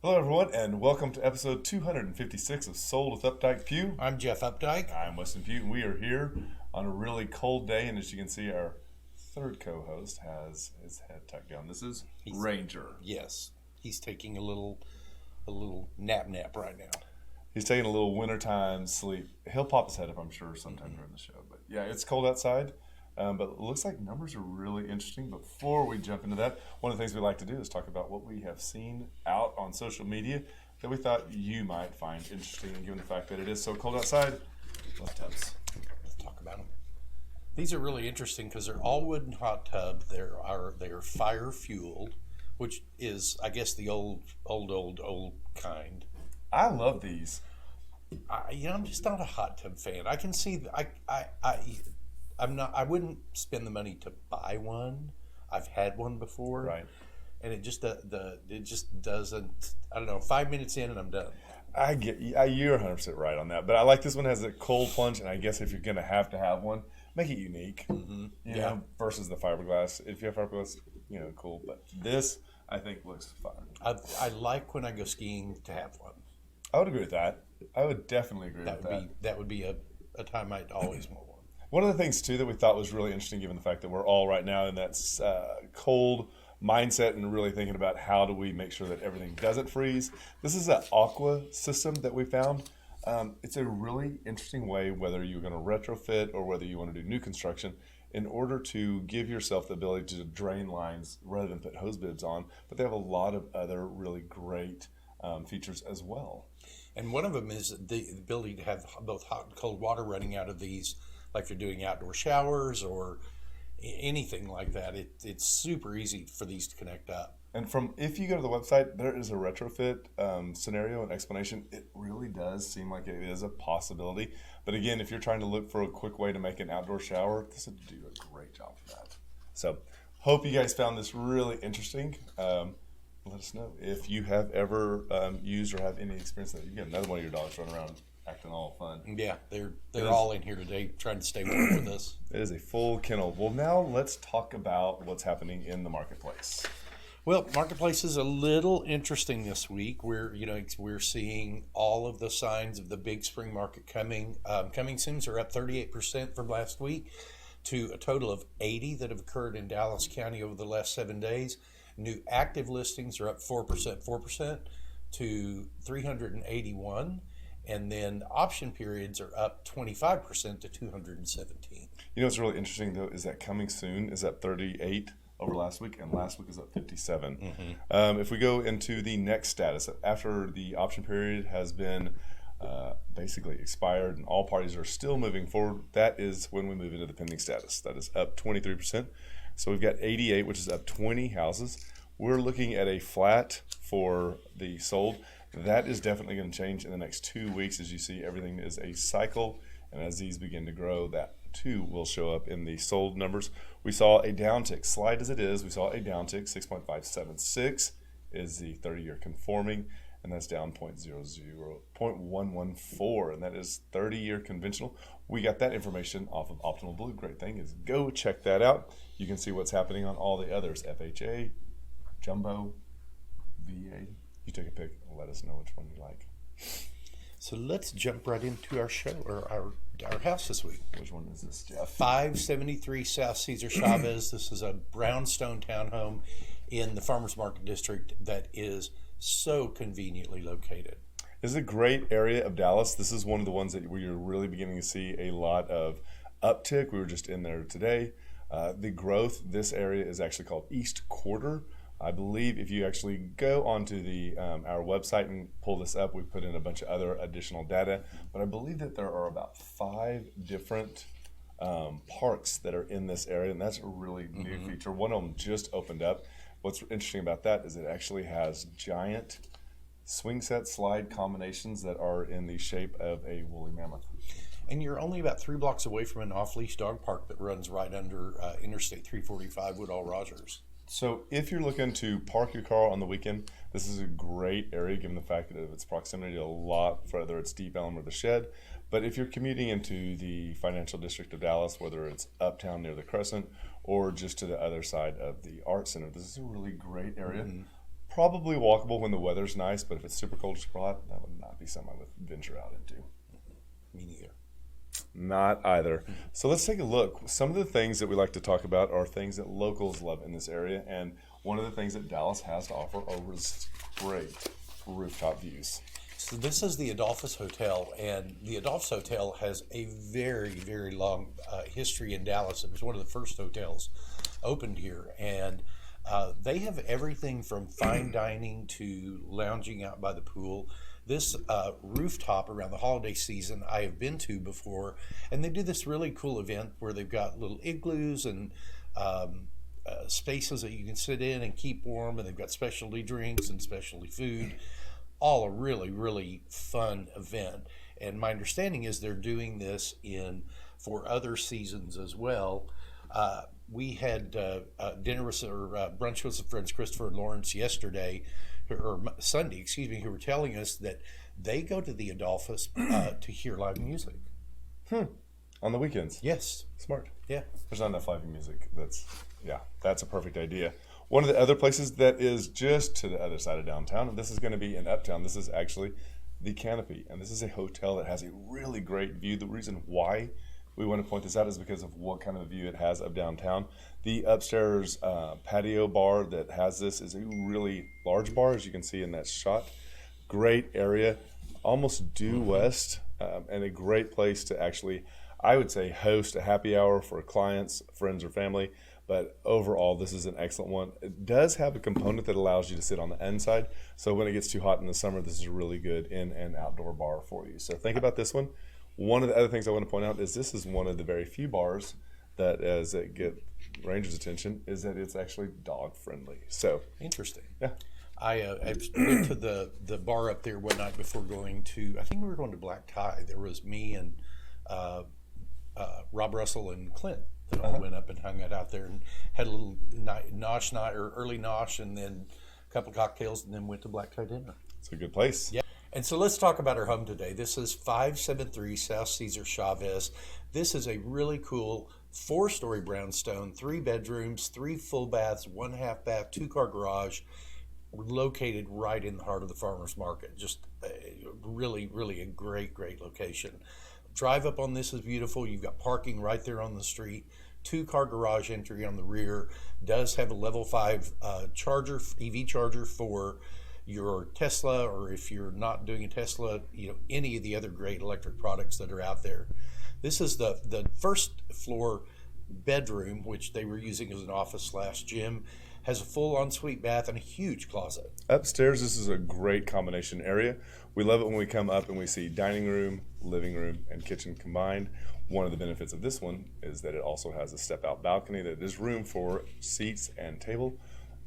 Hello, everyone, and welcome to episode 256 of Sold with Updike Pugh. I'm Jeff Updike. I'm Weston Pugh, and we are here on a really cold day. And as you can see, our third co-host has his head tucked down. This is Ranger. Yes, he's taking a little nap right now. He's taking a little wintertime sleep. He'll pop his head up, I'm sure, sometime during the show. But yeah, it's cold outside. But it looks like numbers are really interesting. Before we jump into that, one of the things we like to do is talk about what we have seen out on social media that we thought you might find interesting. And given the fact that it is so cold outside, let's talk about them. These are really interesting because they're all wooden hot tub. They're fire fueled, which is, I guess, the old kind. I love these. I'm just not a hot tub fan. I can see I wouldn't spend the money to buy one. I've had one before, right? And it just doesn't. I don't know. 5 minutes in and I'm done. You're 100% right on that. But I like this one has a cold plunge, and I guess if you're gonna have one, make it unique. Mm-hmm. You know, versus the fiberglass. If you have fiberglass, cool. But this, I think, looks fun. I like when I go skiing to have one. I would agree with that. I would definitely agree with that. That would be a time I'd always want one. One of the things, too, that we thought was really interesting, given the fact that we're all right now in that cold mindset and really thinking about how do we make sure that everything doesn't freeze. This is an aqua system that we found. It's a really interesting way, whether you're going to retrofit or whether you want to do new construction, in order to give yourself the ability to drain lines rather than put hose bibs on. But they have a lot of other really great features as well. And one of them is the ability to have both hot and cold water running out of these, like you're doing outdoor showers or anything like that. It's super easy for these to connect up. And if you go to the website, there is a retrofit scenario and explanation. It really does seem like it is a possibility. But again, if you're trying to look for a quick way to make an outdoor shower, this would do a great job for that. So hope you guys found this really interesting. Let us know if you have ever used or have any experience that you get another one of your dogs running around acting all fun. Yeah, they're all in here today trying to stay warm with us. It is a full kennel. Well, now let's talk about what's happening in the marketplace. Well, marketplace is a little interesting this week. We're seeing all of the signs of the big spring market coming. Coming soons are up 38% from last week to a total of 80 that have occurred in Dallas County over the last 7 days. New active listings are up 4% to 381. And then option periods are up 25% to 217. What's really interesting, though, is that coming soon is at 38 over last week, and last week is at 57. Mm-hmm. If we go into the next status, after the option period has been basically expired and all parties are still moving forward, that is when we move into the pending status. That is up 23%. So we've got 88, which is up 20 houses. We're looking at a flat for the sold. That is definitely going to change in the next 2 weeks. As you see, everything is a cycle, and as these begin to grow, that too will show up in the sold numbers. We saw a downtick, slight as it is, we saw a downtick. 6.576 is the 30-year conforming, and that's down 0.114, and that is 30-year conventional. We got that information off of Optimal Blue. Great thing is go check that out. You can see what's happening on all the others: FHA, Jumbo, VA. You take a pick and let us know which one you like. So let's jump right into our show, or our house this week. Which one is this, Jeff? 573 South Cesar Chavez. This is a brownstone townhome in the Farmers Market District that is so conveniently located. This is a great area of Dallas. This is one of the ones that we're really beginning to see a lot of uptick. We were just in there today. The growth, this area is actually called East Quarter. I believe if you actually go onto our website and pull this up, we put in a bunch of other additional data. But I believe that there are about 5 different parks that are in this area, and that's a really new feature. One of them just opened up. What's interesting about that is it actually has giant swing set slide combinations that are in the shape of a woolly mammoth. And you're only about 3 blocks away from an off-leash dog park that runs right under Interstate 345 Woodall-Rogers. So if you're looking to park your car on the weekend, this is a great area given the fact that of its proximity to a lot, whether it's Deep Ellum or the Shed. But if you're commuting into the financial district of Dallas, whether it's uptown near the Crescent or just to the other side of the Art Center, this is a really great area. Probably walkable when the weather's nice, but if it's super cold or super hot, that would not be something I would venture out into. Me neither. Not either. So let's take a look. Some of the things that we like to talk about are things that locals love in this area, and one of the things that Dallas has to offer are great rooftop views. So this is the Adolphus Hotel, and the Adolphus Hotel has a very, very long history in Dallas. It was one of the first hotels opened here, and they have everything from fine dining to lounging out by the pool. This rooftop around the holiday season I have been to before, and they do this really cool event where they've got little igloos and spaces that you can sit in and keep warm, and they've got specialty drinks and specialty food. All a really, really fun event. And my understanding is they're doing this for other seasons as well. We had dinner with or brunch with some friends, Christopher and Lawrence, yesterday, or Sunday, excuse me, who were telling us that they go to the Adolphus to hear live music. On the weekends? Yes. Smart. Yeah. There's not enough live music. That's a perfect idea. One of the other places that is just to the other side of downtown, and this is going to be in Uptown, this is actually the Canopy, and this is a hotel that has a really great view. The reason why we want to point this out is because of what kind of view it has of downtown. The upstairs patio bar that has this is a really large bar, as you can see in that shot. Great area, almost due west, and a great place to actually, I would say, host a happy hour for clients, friends, or family. But overall, this is an excellent one. It does have a component that allows you to sit on the inside. So when it gets too hot in the summer, this is a really good in and outdoor bar for you. So think about this one. One of the other things I want to point out is this is one of the very few bars that, as it get Rangers' attention, is that it's actually dog friendly. So interesting. Yeah. I went to the bar up there one night before going to, I think we were going to Black Tie. There was me and Rob Russell and Clint that all went up and hung out there and had a little nosh night or early nosh, and then a couple of cocktails, and then went to Black Tie dinner. It's a good place. Yeah. And so let's talk about our home today. This is 573 South Cesar Chavez. This is a really cool 4-story brownstone, 3 bedrooms, 3 full baths, 1 half bath, 2-car garage, located right in the heart of the farmers market. Just really, really a great, great location. Drive up on this is beautiful. You've got parking right there on the street. 2-car garage entry on the rear. Does have a level 5 charger, EV charger for your Tesla, or if you're not doing a Tesla, any of the other great electric products that are out there. This is the first floor bedroom, which they were using as an office/gym. Has a full ensuite bath and a huge closet. Upstairs, this is a great combination area. We love it when we come up and we see dining room, living room, and kitchen combined. One of the benefits of this one is that it also has a step-out balcony that is room for seats and table.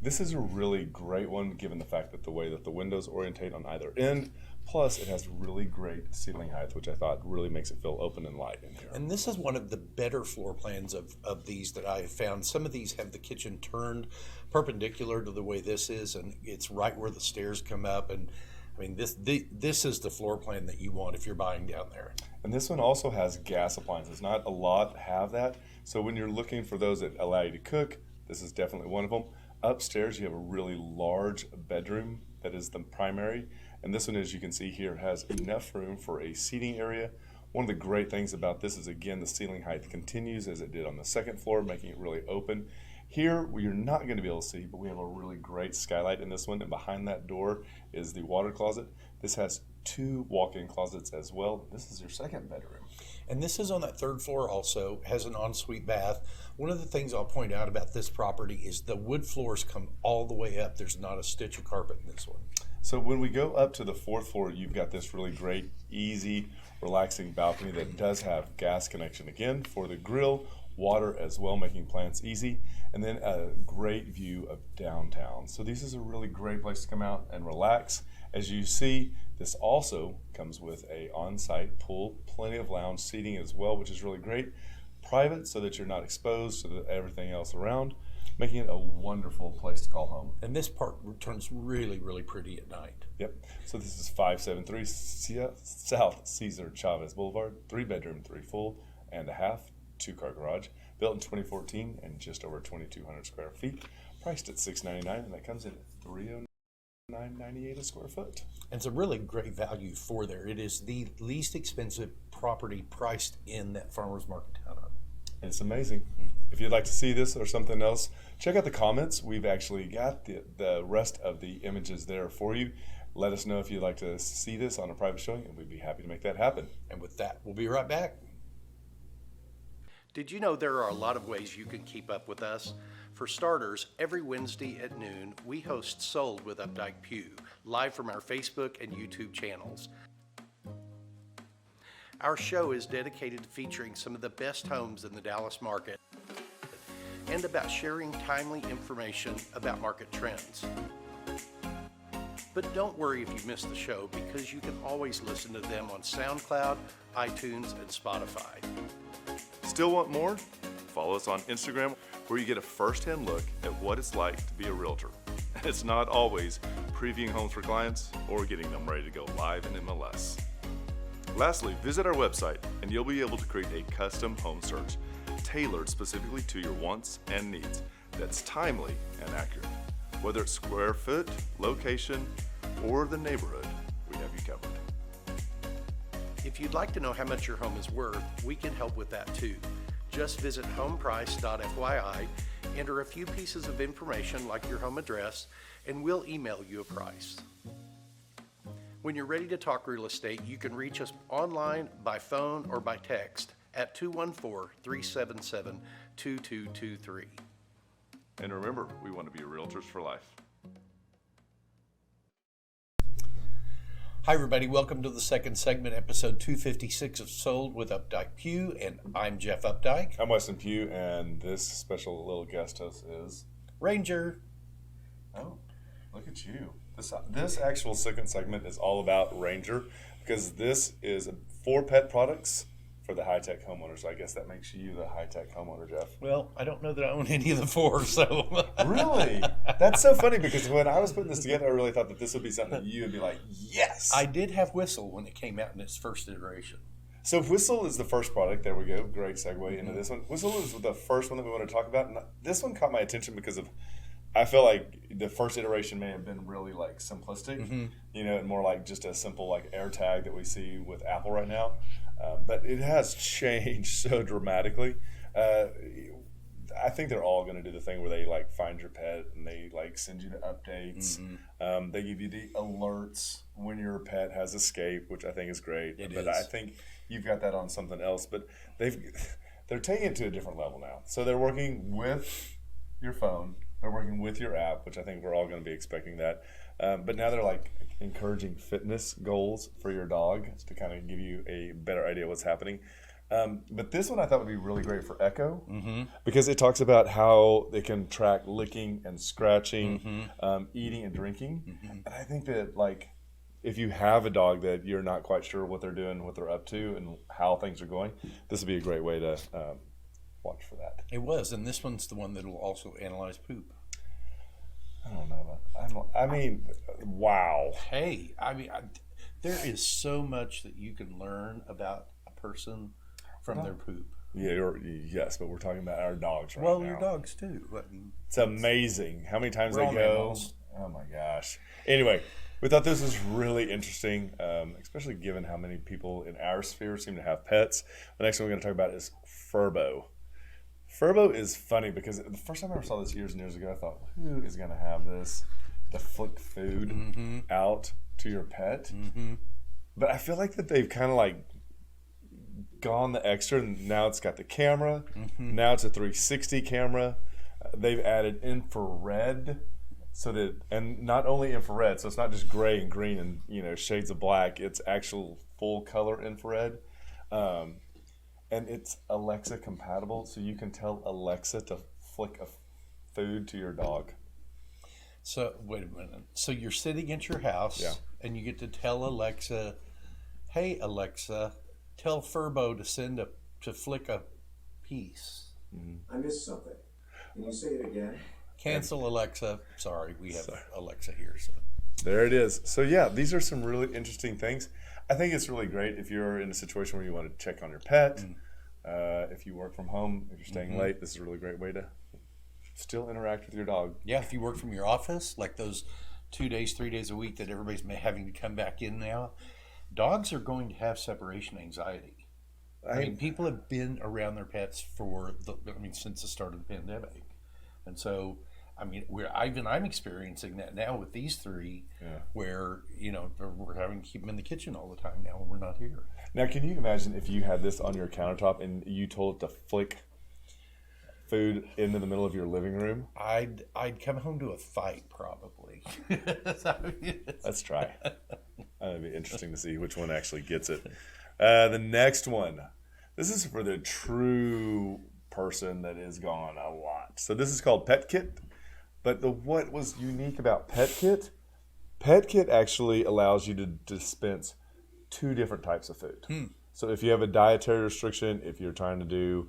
This is a really great one given the fact that the way that the windows orientate on either end, plus it has really great ceiling height, which I thought really makes it feel open and light in here. And this is one of the better floor plans of these that I have found. Some of these have the kitchen turned perpendicular to the way this is, and it's right where the stairs come up. And I mean, this is the floor plan that you want if you're buying down there. And this one also has gas appliances. Not a lot have that. So when you're looking for those that allow you to cook, this is definitely one of them. Upstairs, you have a really large bedroom that is the primary. And this one, as you can see here, has enough room for a seating area. One of the great things about this is, again, the ceiling height continues as it did on the second floor, making it really open. Here, you're not going to be able to see, but we have a really great skylight in this one, and behind that door is the water closet. This has 2 walk-in closets as well. This is your second bedroom. And this is on that 3rd floor also, has an ensuite bath. One of the things I'll point out about this property is the wood floors come all the way up. There's not a stitch of carpet in this one. So when we go up to the 4th floor, you've got this really great, easy, relaxing balcony that does have gas connection again for the grill, water as well, making plants easy, and then a great view of downtown. So this is a really great place to come out and relax. As you see, this also comes with a on-site pool, plenty of lounge seating as well, which is really great. Private so that you're not exposed to everything else around, making it a wonderful place to call home. And this part turns really, really pretty at night. Yep. So this is 573 South Cesar Chavez Boulevard, 3 bedroom, 3 full and a half, 2-car garage, built in 2014 and just over 2,200 square feet, priced at $699, and that comes in at $309. $9.98 a square foot. And it's a really great value for there. It is the least expensive property priced in that farmer's market townhome. It's amazing. If you'd like to see this or something else, check out the comments. We've actually got the rest of the images there for you. Let us know if you'd like to see this on a private showing, and we'd be happy to make that happen. And with that, we'll be right back. Did you know there are a lot of ways you can keep up with us? For starters, every Wednesday at noon, we host Sold with Updike Pugh, live from our Facebook and YouTube channels. Our show is dedicated to featuring some of the best homes in the Dallas market and about sharing timely information about market trends. But don't worry if you missed the show, because you can always listen to them on SoundCloud, iTunes, and Spotify. Still want more? Follow us on Instagram, where you get a first-hand look at what it's like to be a realtor. It's not always previewing homes for clients or getting them ready to go live in MLS. Lastly, visit our website and you'll be able to create a custom home search tailored specifically to your wants and needs that's timely and accurate. Whether it's square foot, location, or the neighborhood, we have you covered. If you'd like to know how much your home is worth, we can help with that too. Just visit homeprice.fyi, enter a few pieces of information like your home address, and we'll email you a price. When you're ready to talk real estate, you can reach us online, by phone, or by text at 214-377-2223. And remember, we want to be realtors for life. Hi everybody, welcome to the second segment, episode 256 of Sold with Updike Pugh, and I'm Jeff Updike. I'm Weston Pugh, and this special little guest host is... Ranger. Oh, look at you. This actual second segment is all about Ranger, because this is for pet products for the high-tech homeowner. So I guess that makes you the high-tech homeowner, Jeff. Well, I don't know that I own any of the four, so... Really? That's so funny, because when I was putting this together, I really thought that this would be something that you would be like, yes! I did have Whistle when it came out in its first iteration. So Whistle is the first product. There we go. Great segue into this one. Whistle is the first one that we want to talk about. And this one caught my attention because of... I feel like the first iteration may have been really like simplistic, and more like just a simple like AirTag that we see with Apple right now. But it has changed so dramatically. I think they're all going to do the thing where they like find your pet and they like send you the updates. They give you the alerts when your pet has escaped, which I think is great. I think you've got that on something else. But they're taking it to a different level now. So they're working with your phone. They're working with your app, which I think we're all going to be expecting that. But now they're like encouraging fitness goals for your dog to kind of give you a better idea of what's happening. But this one I thought would be really great for Echo because it talks about how they can track licking and scratching, eating and drinking. And I think that like if you have a dog that you're not quite sure what they're doing, what they're up to, and how things are going, this would be a great way to watch for that. It was, and this one's the one that will also analyze poop. I don't know. Wow. Hey, there is so much that you can learn about a person from their poop. Yeah, yes, but we're talking about our dogs right now. Well, your dogs too. It's amazing how many times they go. Animals. Oh my gosh. Anyway, we thought this was really interesting, especially given how many people in our sphere seem to have pets. The next one we're going to talk about is Furbo. Furbo is funny because the first time I ever saw this years and years ago, I thought, who is going to have this to flick food out to your pet? But I feel like that they've kind of like gone the extra, and now it's got the camera. Now it's a 360 camera. They've added infrared, and not only infrared, so it's not just gray and green and shades of black. It's actual full color infrared. And it's Alexa compatible, so you can tell Alexa to flick a food to your dog. So, wait a minute. So you're sitting at your house, and you get to tell Alexa, hey, Alexa, tell Furbo to flick a piece. I missed something. Can you say it again? Cancel Alexa. Sorry, we have Alexa here. So there it is. So yeah, these are some really interesting things. I think it's really great if you're in a situation where you want to check on your pet. If you work from home, if you're staying late, this is a really great way to still interact with your dog. Yeah, if you work from your office, like those 2 days, 3 days a week that everybody's having to come back in now, dogs are going to have separation anxiety. I mean, people have been around their pets since the start of the pandemic. And so, I mean, I'm experiencing that now with these three, where, we're having to keep them in the kitchen all the time now when we're not here. Now, can you imagine if you had this on your countertop and you told it to flick food into the middle of your living room? I'd come home to a fight, probably. Let's try. It'd be interesting to see which one actually gets it. The next one. This is for the true person that is gone a lot. So this is called Pet Kit. But what was unique about Pet Kit actually allows you to dispense 2 different types of food. So if you have a dietary restriction, if you're trying to do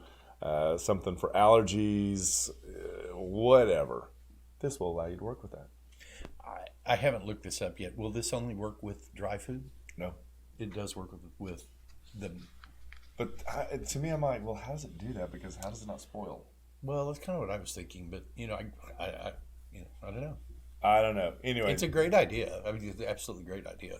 something for allergies, whatever, this will allow you to work with that. I haven't looked this up yet. Will this only work with dry food? No. It does work with the... But to me, I'm like, well, how does it do that? Because how does it not spoil? Well, that's kind of what I was thinking, but I don't know. I don't know. Anyway, it's a great idea. I mean, it's an absolutely great idea.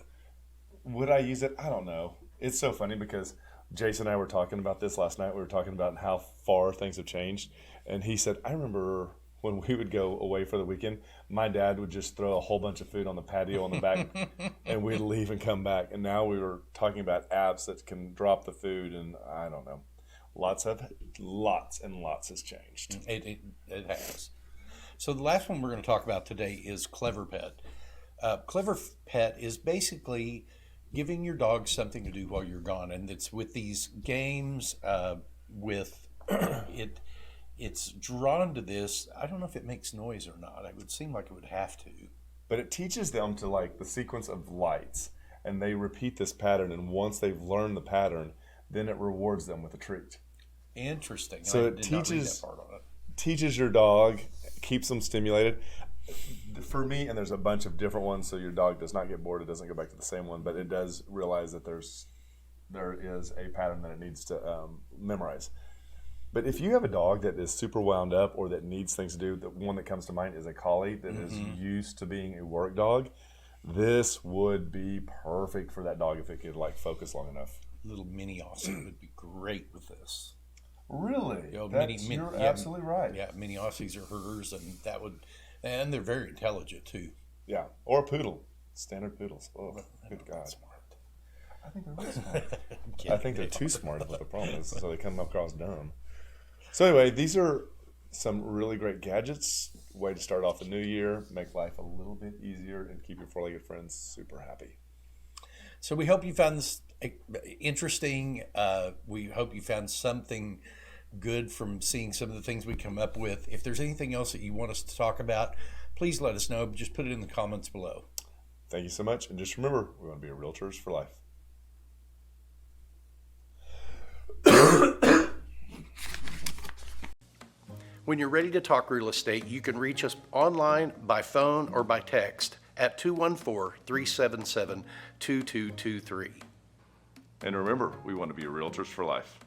Would I use it? I don't know. It's so funny because Jason and I were talking about this last night. We were talking about how far things have changed, and he said, I remember when we would go away for the weekend, my dad would just throw a whole bunch of food on the patio on the back, and we'd leave and come back. And now we were talking about apps that can drop the food, and I don't know. Lots and lots has changed. It has. So the last one we're going to talk about today is Clever Pet. Clever Pet is basically giving your dog something to do while you're gone, and it's with these games with it. It's drawn to this. I don't know if it makes noise or not. It would seem like it would have to. But it teaches them to like the sequence of lights, and they repeat this pattern. And once they've learned the pattern, then it rewards them with a treat. Interesting. So it teaches your dog, keeps them stimulated. For me, and there's a bunch of different ones, so your dog does not get bored. It doesn't go back to the same one, but it does realize that there is a pattern that it needs to memorize. But if you have a dog that is super wound up or that needs things to do, the one that comes to mind is a collie that is used to being a work dog. This would be perfect for that dog if it could like focus long enough. Little mini Aussie would be great with this. Really? You're absolutely right. Yeah, mini Aussies are herders, and they're very intelligent too. Yeah, or a poodle, standard poodles. Oh, good God. Smart. I think they're really smart. I think they're too smart is what the problem is, so they come across dumb. So anyway, these are some really great gadgets. Way to start off the new year, make life a little bit easier, and keep your four-legged friends super happy. So we hope you found this interesting. We hope you found something good from seeing some of the things we come up with. If there's anything else that you want us to talk about, please let us know. Just put it in the comments below. Thank you so much. And just remember, we want to be a realtors for life. When you're ready to talk real estate, you can reach us online, by phone, or by text at 214-377-2223. And remember, we want to be realtors for life.